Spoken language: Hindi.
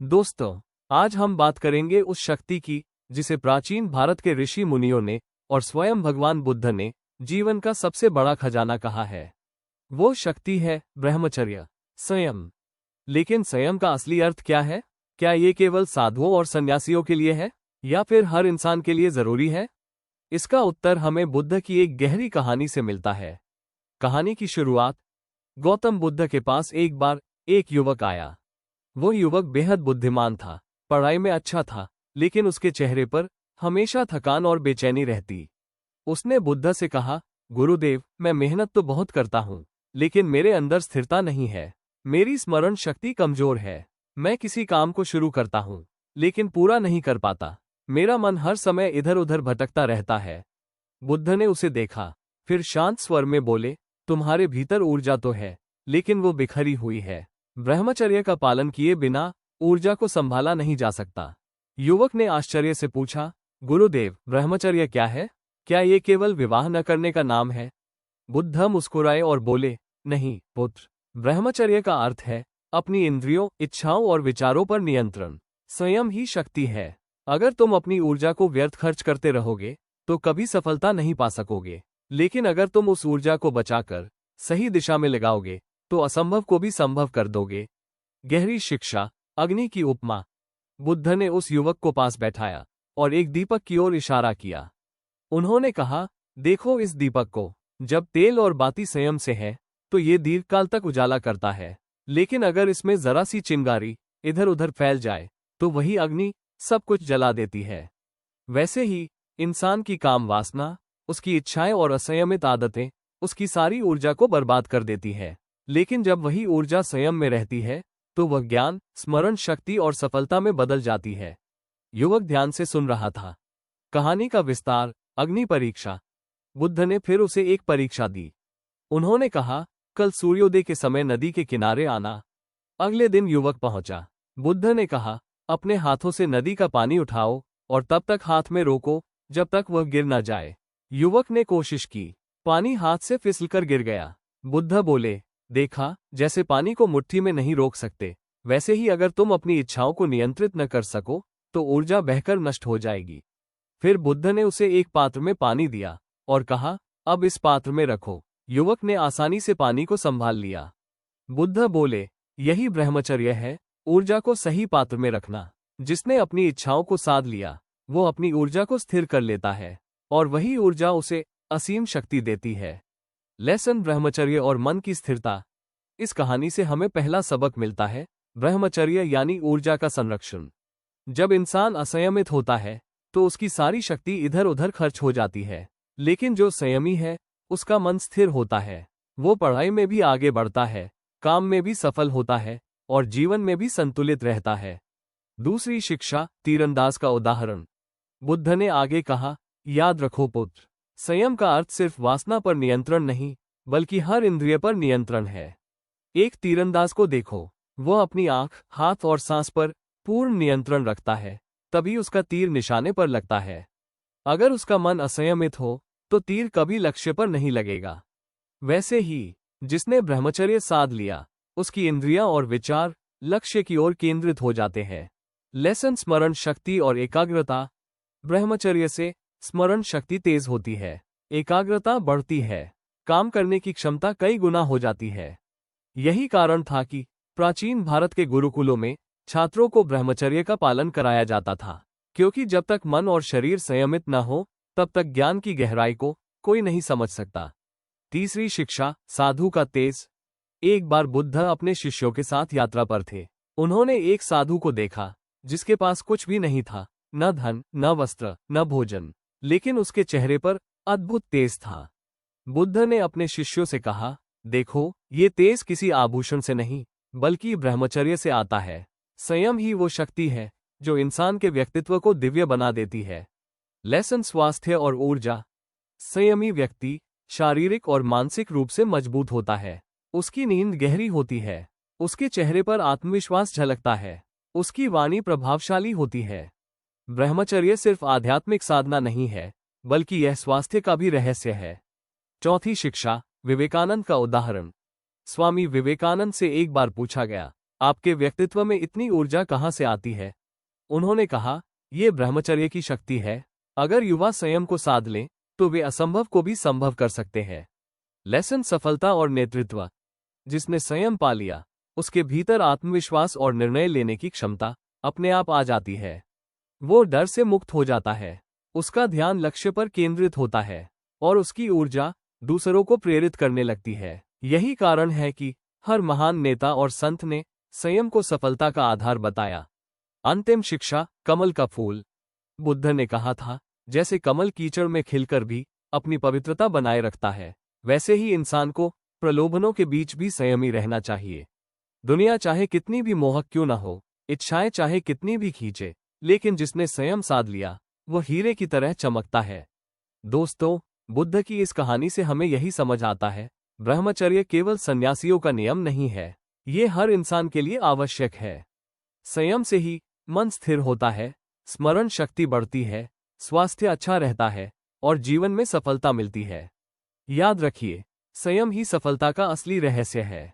दोस्तों, आज हम बात करेंगे उस शक्ति की जिसे प्राचीन भारत के ऋषि मुनियों ने और स्वयं भगवान बुद्ध ने जीवन का सबसे बड़ा खजाना कहा है। वो शक्ति है ब्रह्मचर्य, संयम। लेकिन संयम का असली अर्थ क्या है? क्या ये केवल साधुओं और सन्यासियों के लिए है या फिर हर इंसान के लिए जरूरी है? इसका उत्तर हमें बुद्ध की एक गहरी कहानी से मिलता है। कहानी की शुरुआत, गौतम बुद्ध के पास एक बार एक युवक आया। वो युवक बेहद बुद्धिमान था, पढ़ाई में अच्छा था, लेकिन उसके चेहरे पर हमेशा थकान और बेचैनी रहती। उसने बुद्ध से कहा, गुरुदेव, मैं मेहनत तो बहुत करता हूँ, लेकिन मेरे अंदर स्थिरता नहीं है। मेरी स्मरण शक्ति कमजोर है। मैं किसी काम को शुरू करता हूँ, लेकिन पूरा नहीं कर पाता। मेरा मन हर समय इधर उधर भटकता रहता है। बुद्ध ने उसे देखा, फिर शांत स्वर में बोले, तुम्हारे भीतर ऊर्जा तो है, लेकिन वो बिखरी हुई है। ब्रह्मचर्य का पालन किए बिना ऊर्जा को संभाला नहीं जा सकता। युवक ने आश्चर्य से पूछा, गुरुदेव, ब्रह्मचर्य क्या है? क्या ये केवल विवाह न करने का नाम है? बुद्ध मुस्कुराए और बोले, नहीं पुत्र, ब्रह्मचर्य का अर्थ है अपनी इंद्रियों, इच्छाओं और विचारों पर नियंत्रण। संयम ही शक्ति है। अगर तुम अपनी ऊर्जा को व्यर्थ खर्च करते रहोगे तो कभी सफलता नहीं पा सकोगे, लेकिन अगर तुम उस ऊर्जा को बचाकर सही दिशा में लगाओगे तो असंभव को भी संभव कर दोगे। गहरी शिक्षा, अग्नि की उपमा। बुद्ध ने उस युवक को पास बैठाया और एक दीपक की ओर इशारा किया। उन्होंने कहा, देखो इस दीपक को। जब तेल और बाती संयम से है तो ये दीर्घकाल तक उजाला करता है, लेकिन अगर इसमें जरा सी चिंगारी इधर उधर फैल जाए तो वही अग्नि सब कुछ जला देती है। वैसे ही इंसान की काम वासना, उसकी इच्छाएं और असंयमित आदतें उसकी सारी ऊर्जा को बर्बाद कर देती है। लेकिन जब वही ऊर्जा संयम में रहती है तो वह ज्ञान, स्मरण शक्ति और सफलता में बदल जाती है। युवक ध्यान से सुन रहा था। कहानी का विस्तार, अग्नि परीक्षा। बुद्ध ने फिर उसे एक परीक्षा दी। उन्होंने कहा, कल सूर्योदय के समय नदी के किनारे आना। अगले दिन युवक पहुंचा। बुद्ध ने कहा, अपने हाथों से नदी का पानी उठाओ और तब तक हाथ में रोको जब तक वह गिर न जाए। युवक ने कोशिश की, पानी हाथ से फिसलकर गिर गया। बुद्ध बोले, देखा, जैसे पानी को मुट्ठी में नहीं रोक सकते, वैसे ही अगर तुम अपनी इच्छाओं को नियंत्रित न कर सको तो ऊर्जा बहकर नष्ट हो जाएगी। फिर बुद्ध ने उसे एक पात्र में पानी दिया और कहा, अब इस पात्र में रखो। युवक ने आसानी से पानी को संभाल लिया। बुद्ध बोले, यही ब्रह्मचर्य है, ऊर्जा को सही पात्र में रखना। जिसने अपनी इच्छाओं को साध लिया वो अपनी ऊर्जा को स्थिर कर लेता है और वही ऊर्जा उसे असीम शक्ति देती है। लेसन, ब्रह्मचर्य और मन की स्थिरता। इस कहानी से हमें पहला सबक मिलता है, ब्रह्मचर्य यानी ऊर्जा का संरक्षण। जब इंसान असंयमित होता है तो उसकी सारी शक्ति इधर उधर खर्च हो जाती है, लेकिन जो संयमी है उसका मन स्थिर होता है। वो पढ़ाई में भी आगे बढ़ता है, काम में भी सफल होता है और जीवन में भी संतुलित रहता है। दूसरी शिक्षा, तीरंदाज का उदाहरण। बुद्ध ने आगे कहा, याद रखो पुत्र, संयम का अर्थ सिर्फ वासना पर नियंत्रण नहीं बल्कि हर इंद्रिय पर नियंत्रण है। एक तीरंदाज को देखो, वह अपनी आंख, हाथ और सांस पर पूर्ण नियंत्रण रखता है, तभी उसका तीर निशाने पर लगता है। अगर उसका मन असंयमित हो तो तीर कभी लक्ष्य पर नहीं लगेगा। वैसे ही जिसने ब्रह्मचर्य साध लिया उसकी इंद्रियां और विचार लक्ष्य की ओर केंद्रित हो जाते हैं। लेसन, स्मरण शक्ति और एकाग्रता। ब्रह्मचर्य से स्मरण शक्ति तेज होती है, एकाग्रता बढ़ती है, काम करने की क्षमता कई गुना हो जाती है। यही कारण था कि प्राचीन भारत के गुरुकुलों में छात्रों को ब्रह्मचर्य का पालन कराया जाता था, क्योंकि जब तक मन और शरीर संयमित न हो तब तक ज्ञान की गहराई को कोई नहीं समझ सकता। तीसरी शिक्षा, साधु का तेज। एक बार बुद्ध अपने शिष्यों के साथ यात्रा पर थे। उन्होंने एक साधु को देखा जिसके पास कुछ भी नहीं था, न धन, न वस्त्र, न भोजन, लेकिन उसके चेहरे पर अद्भुत तेज था। बुद्ध ने अपने शिष्यों से कहा, देखो, ये तेज किसी आभूषण से नहीं बल्कि ब्रह्मचर्य से आता है। संयम ही वो शक्ति है जो इंसान के व्यक्तित्व को दिव्य बना देती है। लेसन, स्वास्थ्य और ऊर्जा। संयमी व्यक्ति शारीरिक और मानसिक रूप से मजबूत होता है। उसकी नींद गहरी होती है, उसके चेहरे पर आत्मविश्वास झलकता है, उसकी वाणी प्रभावशाली होती है। ब्रह्मचर्य सिर्फ आध्यात्मिक साधना नहीं है बल्कि यह स्वास्थ्य का भी रहस्य है। चौथी शिक्षा, विवेकानंद का उदाहरण। स्वामी विवेकानंद से एक बार पूछा गया, आपके व्यक्तित्व में इतनी ऊर्जा कहाँ से आती है? उन्होंने कहा, ये ब्रह्मचर्य की शक्ति है। अगर युवा संयम को साध लें, तो वे असंभव को भी संभव कर सकते हैं। लेसन सफलता और नेतृत्व। जिसने संयम पा लिया, उसके भीतर आत्मविश्वास और निर्णय लेने की क्षमता अपने आप आ जाती है। वो डर से मुक्त हो जाता है, उसका ध्यान लक्ष्य पर केंद्रित होता है और उसकी ऊर्जा दूसरों को प्रेरित करने लगती है। यही कारण है कि हर महान नेता और संत ने संयम को सफलता का आधार बताया। अंतिम शिक्षा, कमल का फूल। बुद्ध ने कहा था, जैसे कमल कीचड़ में खिलकर भी अपनी पवित्रता बनाए रखता है, वैसे ही इंसान को प्रलोभनों के बीच भी संयमी रहना चाहिए। दुनिया चाहे कितनी भी मोहक क्यों न हो, इच्छाएं चाहे कितनी भी खींचे, लेकिन जिसने संयम साध लिया, वह हीरे की तरह चमकता है। दोस्तों, बुद्ध की इस कहानी से हमें यही समझ आता है, ब्रह्मचर्य केवल सन्यासियों का नियम नहीं है, ये हर इंसान के लिए आवश्यक है। संयम से ही मन स्थिर होता है, स्मरण शक्ति बढ़ती है, स्वास्थ्य अच्छा रहता है और जीवन में सफलता मिलती है। याद रखिए, संयम ही सफलता का असली रहस्य है।